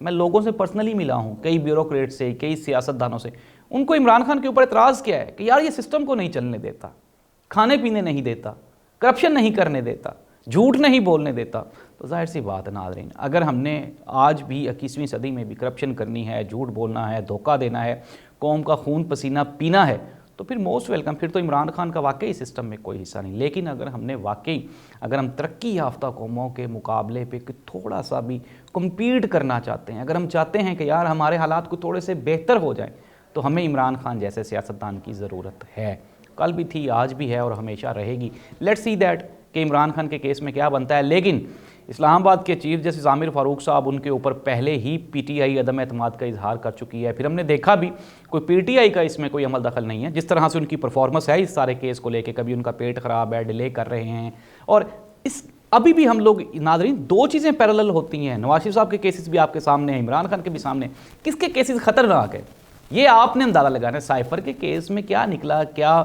میں لوگوں سے پرسنلی ملا ہوں، کئی بیوروکریٹ سے، کئی سیاستدانوں سے، ان کو عمران خان کے اوپر اعتراض کیا ہے کہ یار یہ سسٹم کو نہیں چلنے دیتا، کھانے پینے نہیں دیتا، کرپشن نہیں کرنے دیتا، جھوٹ نہیں بولنے دیتا۔ تو ظاہر سی بات ہے ناظرین، اگر ہم نے آج بھی 21ویں صدی میں بھی کرپشن کرنی ہے، جھوٹ بولنا ہے، دھوکہ دینا ہے، قوم کا خون پسینہ پینا ہے، تو پھر موسٹ ویلکم، پھر تو عمران خان کا واقعی سسٹم میں کوئی حصہ نہیں۔ لیکن اگر ہم ترقی یافتہ قوموں کے مقابلے پہ تھوڑا سا بھی کمپیٹ کرنا چاہتے ہیں، اگر ہم چاہتے ہیں کہ یار ہمارے حالات کو تھوڑے سے بہتر ہو جائیں، تو ہمیں عمران خان جیسے سیاستدان کی ضرورت ہے، کل بھی تھی، آج بھی ہے اور ہمیشہ رہے گی۔ لیٹس سی دیٹ کہ عمران خان کے کیس میں کیا بنتا ہے۔ لیکن اسلام آباد کے چیف جسٹس عامر فاروق صاحب ان کے اوپر پہلے ہی پی ٹی آئی عدم اعتماد کا اظہار کر چکی ہے۔ پھر ہم نے دیکھا بھی کوئی پی ٹی آئی کا اس میں کوئی عمل دخل نہیں ہے، جس طرح سے ان کی پرفارمنس ہے اس سارے کیس کو لے کے، کبھی ان کا پیٹ خراب ہے، ڈیلے کر رہے ہیں، اور ابھی بھی ہم لوگ ناظرین دو چیزیں پیرالل ہوتی ہیں، نواز شریف صاحب کے کیسز بھی آپ کے سامنے ہیں، عمران خان کے بھی سامنے، کس کے کیسز خطرناک ہے یہ آپ نے اندازہ لگانا ہے۔ سائفر کے کیس میں کیا نکلا، کیا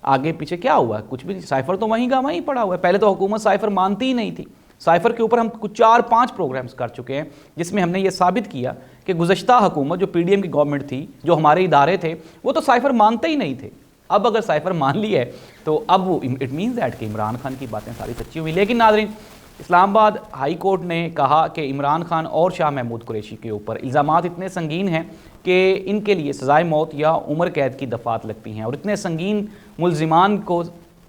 آگے پیچھے کیا ہوا، کچھ بھی، سائفر تو وہیں کا وہیں پڑا ہوا ہے۔ پہلے تو حکومت سائفر مانتی ہی نہیں تھی، سائفر کے اوپر ہم کچھ 4-5 پروگرامز کر چکے ہیں جس میں ہم نے یہ ثابت کیا کہ گزشتہ حکومت جو پی ڈی ایم کی گورنمنٹ تھی، جو ہمارے ادارے تھے، وہ تو سائفر مانتے ہی نہیں تھے۔ اب اگر سائفر مان لی ہے تو اب وہ اٹ مینز دیٹ کہ عمران خان کی باتیں ساری سچی ہوئی۔ لیکن ناظرین، اسلام آباد ہائی کورٹ نے کہا کہ عمران خان اور شاہ محمود قریشی کے اوپر الزامات اتنے سنگین ہیں کہ ان کے لیے سزائے موت یا عمر قید کی دفعات لگتی ہیں، اور اتنے سنگین ملزمان کو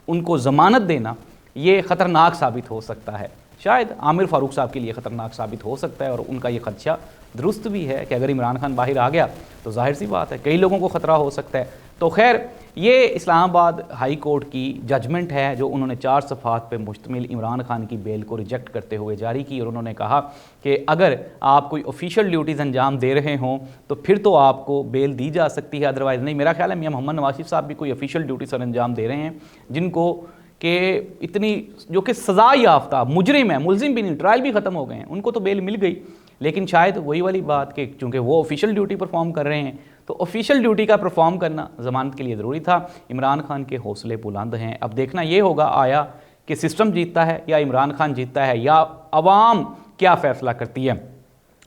ان کو ضمانت دینا یہ خطرناک ثابت ہو سکتا ہے۔ شاید عامر فاروق صاحب کے لیے خطرناک ثابت ہو سکتا ہے، اور ان کا یہ خدشہ درست بھی ہے کہ اگر عمران خان باہر آ گیا تو ظاہر سی بات ہے کئی لوگوں کو خطرہ ہو سکتا ہے۔ تو خیر، یہ اسلام آباد ہائی کورٹ کی ججمنٹ ہے جو انہوں نے 4 صفحات پہ مشتمل عمران خان کی بیل کو ریجیکٹ کرتے ہوئے جاری کی، اور انہوں نے کہا کہ اگر آپ کوئی آفیشیل ڈیوٹیز انجام دے رہے ہوں تو پھر تو آپ کو بیل دی جا سکتی ہے، ادروائز نہیں۔ میرا خیال ہے میاں محمد نواز شریف صاحب بھی کوئی آفیشیل ڈیوٹی سر انجام دے رہے ہیں، جن کو کہ اتنی جو کہ سزا یافتہ مجرم ہے، ملزم بھی نہیں، ٹرائل بھی ختم ہو گئے ہیں، ان کو تو بیل مل گئی۔ لیکن شاید وہی والی بات کہ چونکہ وہ آفیشیل ڈیوٹی پرفارم کر رہے ہیں تو آفیشیل ڈیوٹی کا پرفارم کرنا ضمانت کے لیے ضروری تھا۔ عمران خان کے حوصلے بلند ہیں، اب دیکھنا یہ ہوگا آیا کہ سسٹم جیتتا ہے یا عمران خان جیتتا ہے، یا عوام کیا فیصلہ کرتی ہے۔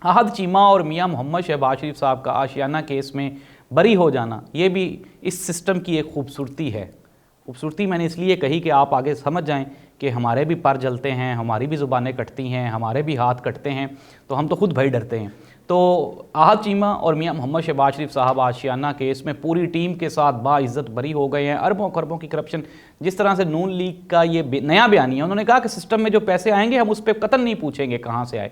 احد چیمہ اور میاں محمد شہباز شریف صاحب کا آشیانہ کیس میں بری ہو جانا، یہ بھی اس سسٹم کی ایک خوبصورتی ہے۔ خوبصورتی میں نے اس لیے کہی کہ آپ آگے سمجھ جائیں کہ ہمارے بھی پر جلتے ہیں، ہماری بھی زبانیں کٹتی ہیں، ہمارے بھی ہاتھ کٹتے ہیں، تو ہم تو خود بھائی ڈرتے ہیں۔ تو احد چیمہ اور میاں محمد شہباز شریف صاحب آشیانہ کیس میں پوری ٹیم کے ساتھ باعزت بری ہو گئے ہیں۔ اربوں خربوں کی کرپشن، جس طرح سے نون لیگ کا یہ نیا بیانیہ ہے، انہوں نے کہا کہ سسٹم میں جو پیسے آئیں گے ہم اس پہ قطعاً نہیں پوچھیں گے کہاں سے آئے۔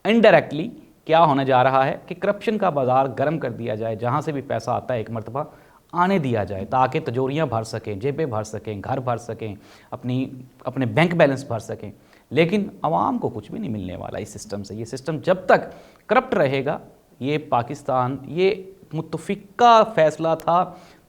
انڈائریکٹلی کیا ہونے جا رہا ہے کہ کرپشن کا بازار گرم کر دیا جائے، جہاں سے بھی پیسہ آتا ہے ایک مرتبہ آنے دیا جائے تاکہ تجوریاں بھر سکیں، جیبیں بھر سکیں، گھر بھر سکیں، اپنے بینک بیلنس بھر سکیں۔ لیکن عوام کو کچھ بھی نہیں ملنے والا اس سسٹم سے۔ یہ سسٹم جب تک کرپٹ رہے گا، یہ پاکستان، یہ متفقہ فیصلہ تھا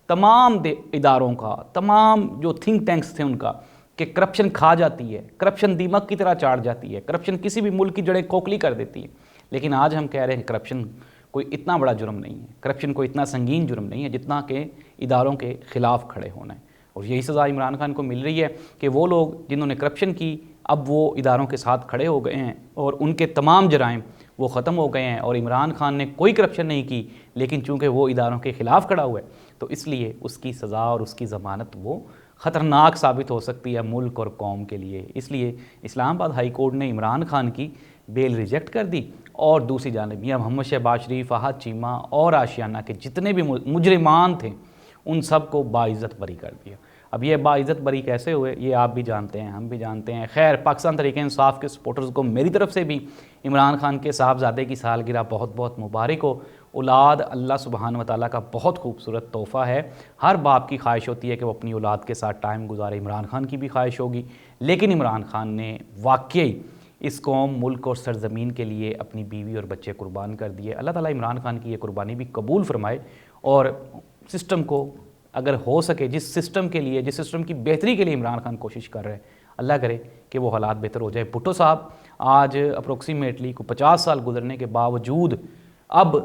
تمام اداروں کا، تمام جو تھنک ٹینکس تھے ان کا، کہ کرپشن کھا جاتی ہے، کرپشن دیمک کی طرح چاٹ جاتی ہے، کرپشن کسی بھی ملک کی جڑیں کھوکھلی کر دیتی ہے۔ لیکن آج ہم کہہ رہے ہیں کرپشن کوئی اتنا بڑا جرم نہیں ہے، کرپشن کوئی اتنا سنگین جرم نہیں ہے جتنا کہ اداروں کے خلاف کھڑے ہونا ہے۔ اور یہی سزا عمران خان کو مل رہی ہے کہ وہ لوگ جنہوں نے کرپشن کی اب وہ اداروں کے ساتھ کھڑے ہو گئے ہیں اور ان کے تمام جرائم وہ ختم ہو گئے ہیں، اور عمران خان نے کوئی کرپشن نہیں کی لیکن چونکہ وہ اداروں کے خلاف کھڑا ہوا ہے تو اس لیے اس کی سزا اور اس کی ضمانت وہ خطرناک ثابت ہو سکتی ہے ملک اور قوم کے لیے۔ اس لیے اسلام آباد ہائی کورٹ نے عمران خان کی بیل ریجیکٹ کر دی، اور دوسری جانب میاں محمد شہباز شریف، احد چیمہ اور آشیانہ کے جتنے بھی مجرمان تھے ان سب کو باعزت بری کر دیا۔ اب یہ باعزت بری کیسے ہوئے یہ آپ بھی جانتے ہیں، ہم بھی جانتے ہیں۔ خیر، پاکستان تحریک انصاف کے سپورٹرز کو میری طرف سے بھی عمران خان کے صاحبزادے کی سالگرہ بہت بہت مبارک ہو۔ اولاد اللہ سبحانہ و تعالیٰ کا بہت خوبصورت تحفہ ہے۔ ہر باپ کی خواہش ہوتی ہے کہ وہ اپنی اولاد کے ساتھ ٹائم گزارے، عمران خان کی بھی خواہش ہوگی، لیکن عمران خان نے واقعی اس قوم، ملک اور سرزمین کے لیے اپنی بیوی اور بچے قربان کر دیے۔ اللہ تعالیٰ عمران خان کی یہ قربانی بھی قبول فرمائے، اور سسٹم کو اگر ہو سکے جس سسٹم کے لیے، جس سسٹم کی بہتری کے لیے عمران خان کوشش کر رہے ہیں، اللہ کرے کہ وہ حالات بہتر ہو جائے۔ بھٹو صاحب آج اپروکسیمیٹلی کو 50 سال گزرنے کے باوجود اب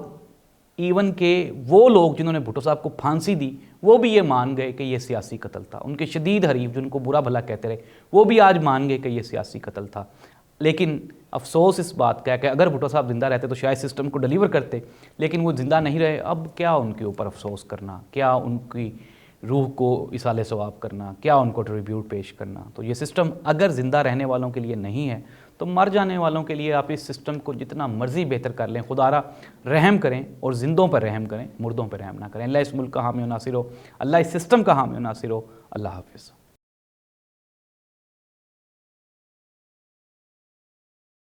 ایون کہ وہ لوگ جنہوں نے بھٹو صاحب کو پھانسی دی وہ بھی یہ مان گئے کہ یہ سیاسی قتل تھا۔ ان کے شدید حریف جن کو برا بھلا کہتے رہے وہ بھی آج مان گئے کہ یہ سیاسی قتل تھا۔ لیکن افسوس اس بات کا ہے کہ اگر بھٹو صاحب زندہ رہتے تو شاید سسٹم کو ڈیلیور کرتے، لیکن وہ زندہ نہیں رہے. اب کیا ان کے اوپر افسوس کرنا، کیا ان کی روح کو اصالِ ثواب کرنا، کیا ان کو ٹریبیوٹ پیش کرنا. تو یہ سسٹم اگر زندہ رہنے والوں کے لیے نہیں ہے تو مر جانے والوں کے لیے آپ اس سسٹم کو جتنا مرضی بہتر کر لیں. خدا را رحم کریں اور زندوں پر رحم کریں، مردوں پر رحم نہ کریں. اللہ اس ملک کا حامی و ناصر ہو، اللہ اس سسٹم کا حامی و ناصر ہو. اللہ حافظ.